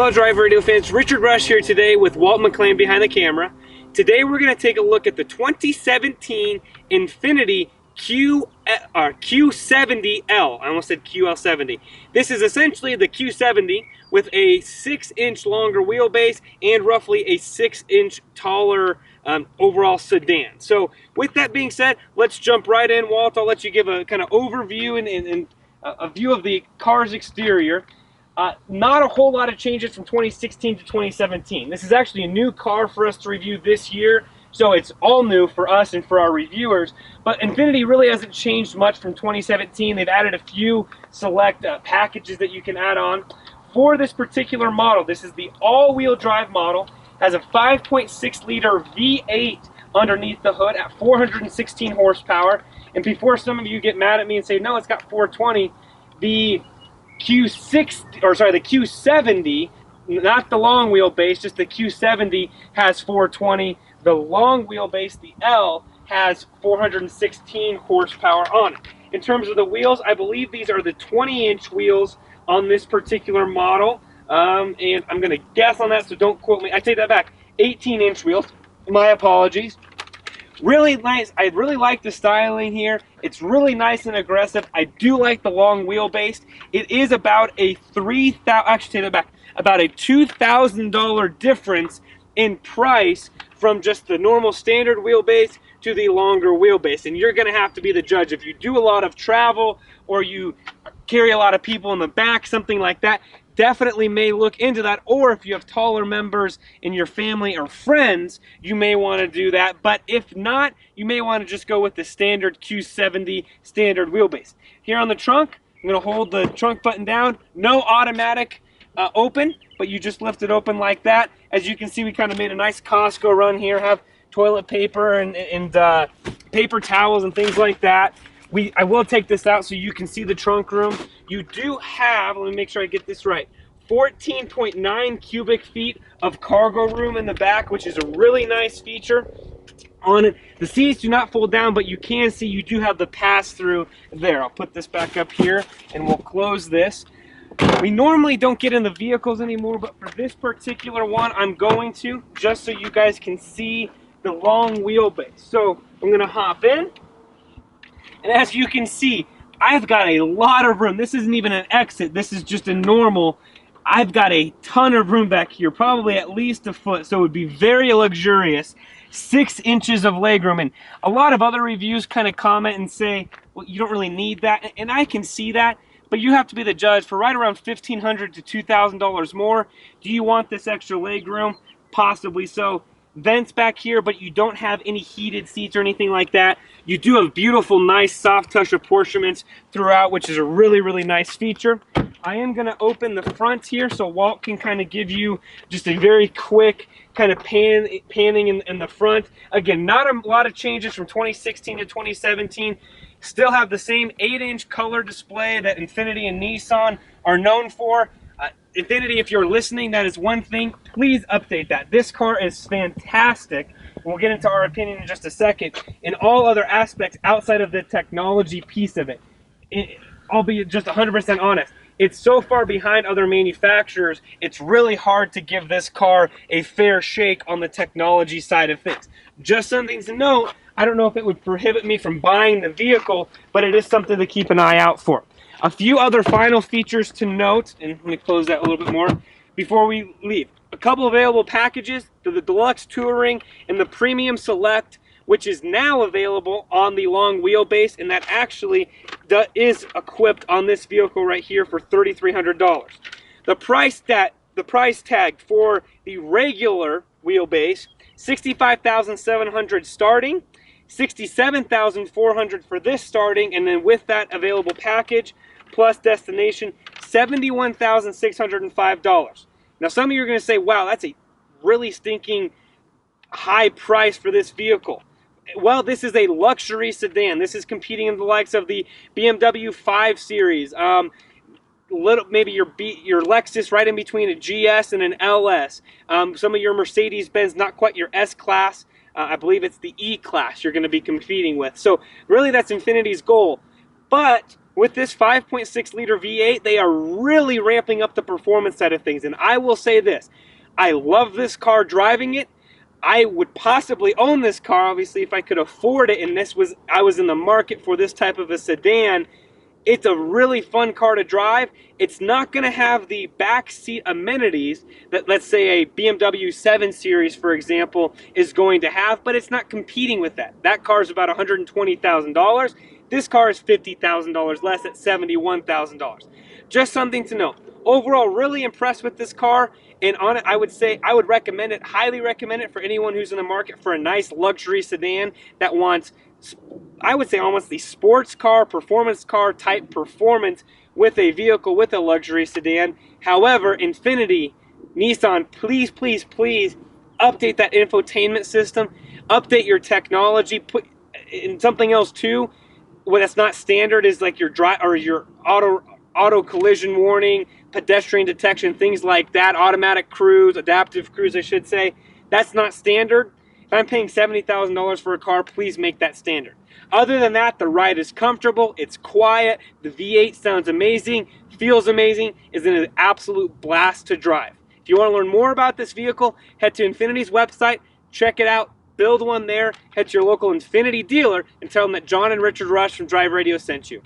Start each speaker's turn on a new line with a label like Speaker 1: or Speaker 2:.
Speaker 1: Fellow Drive Radio fans, Richard Rush here today with Walt McLean behind the camera. Today we're going to take a look at the 2017 Infiniti Q70L. I almost said QL70. This is essentially the Q70 with a 6-inch longer wheelbase and roughly a 6-inch taller overall sedan. So with that being said, let's jump right in. Walt, I'll let you give a kind of overview and a view of the car's exterior. Not a whole lot of changes from 2016 to 2017. This is actually a new car for us to review this year, so it's all new for us and for our reviewers. But Infiniti really hasn't changed much from 2017. They've added a few select packages that you can add on. For this particular model, this is the all-wheel drive model, has a 5.6 liter V8 underneath the hood at 416 horsepower. And before some of you get mad at me and say, no, it's got 420, the Q70, not the long wheelbase, just the Q70 has 420. The long wheelbase, the L, has 416 horsepower on it. In terms of the wheels, I believe these are the 20-inch wheels on this particular model. And I'm going to guess on that, so don't quote me. I take that back. 18-inch wheels. My apologies. Really nice. I really like the styling here. It's really nice and aggressive. I do like the long wheelbase. It is about a about a $2,000 difference in price from just the normal standard wheelbase to the longer wheelbase. And you're going to have to be the judge. If you do a lot of travel or you carry a lot of people in the back, something like that, definitely may look into that. Or if you have taller members in your family or friends, you may want to do that. But if not, you may want to just go with the standard Q70 standard wheelbase. Here on the trunk, I'm going to hold the trunk button down. No automatic open, but you just lift it open like that. As you can see, we kind of made a nice Costco run here. Have toilet paper and paper towels and things like that. I will take this out so you can see the trunk room. You do have, let me make sure I get this right, 14.9 cubic feet of cargo room in the back, which is a really nice feature on it. The seats do not fold down, but you can see you do have the pass-through there. I'll put this back up here and we'll close this. We normally don't get in the vehicles anymore, but for this particular one, I'm going to, just so you guys can see the long wheelbase. So I'm going to hop in. And as you can see, I've got a lot of room. This isn't even an exit. This is just a normal. I've got a ton of room back here, probably at least a foot. So it would be very luxurious. 6 inches of legroom. And a lot of other reviews kind of comment and say, well, you don't really need that. And I can see that. But you have to be the judge. For right around $1,500 to $2,000 more, do you want this extra legroom? Possibly so. Vents back here, but you don't have any heated seats or anything like that. You do have beautiful, nice, soft touch apportionments throughout, which is a really, really nice feature. I am going to open the front here so Walt can kind of give you just a very quick kind of panning in the front. Again, not a lot of changes from 2016 to 2017. Still have the same 8-inch color display that Infiniti and Nissan are known for. Infiniti, if you're listening, that is one thing. Please update that. This car is fantastic. We'll get into our opinion in just a second. In all other aspects outside of the technology piece of it, I'll be just 100% honest. It's so far behind other manufacturers, it's really hard to give this car a fair shake on the technology side of things. Just something to note, I don't know if it would prohibit me from buying the vehicle, but it is something to keep an eye out for. A few other final features to note, and let me close that a little bit more before we leave. A couple available packages, the Deluxe Touring and the Premium Select, which is now available on the long wheelbase, and that actually is equipped on this vehicle right here for $3,300. The price tag for the regular wheelbase, $65,700 starting, $67,400 for this starting, and then with that available package plus destination, $71,605. Now some of you are going to say, wow, that's a really stinking high price for this vehicle. Well, this is a luxury sedan. This is competing in the likes of the BMW 5 Series, maybe your Lexus right in between a GS and an LS, some of your Mercedes-Benz, not quite your S-Class, I believe it's the E-Class you're going to be competing with. So really that's Infiniti's goal. But with this 5.6 liter V8, they are really ramping up the performance side of things. And I will say this, I love this car driving it. I would possibly own this car, obviously, if I could afford it, and I was in the market for this type of a sedan. It's a really fun car to drive. It's not going to have the backseat amenities that, let's say, a BMW 7 Series, for example, is going to have, but it's not competing with that. That car is about $120,000. This car is $50,000 less at $71,000. Just something to note. Overall, really impressed with this car, and on it, I would say I would recommend it, highly recommend it for anyone who's in the market for a nice luxury sedan that wants, I would say, almost the sports car, performance car type performance with a vehicle with a luxury sedan. However, Infiniti, Nissan, please, please, please update that infotainment system, update your technology, put in something else too. What that's not standard is like your auto collision warning, pedestrian detection, things like that, automatic cruise, adaptive cruise, I should say. That's not standard. If I'm paying $70,000 for a car, please make that standard. Other than that, the ride is comfortable, it's quiet, the V8 sounds amazing, feels amazing, is an absolute blast to drive. If you want to learn more about this vehicle, head to Infiniti's website, check it out, build one there, head to your local Infiniti dealer, and tell them that John and Richard Rush from Drive Radio sent you.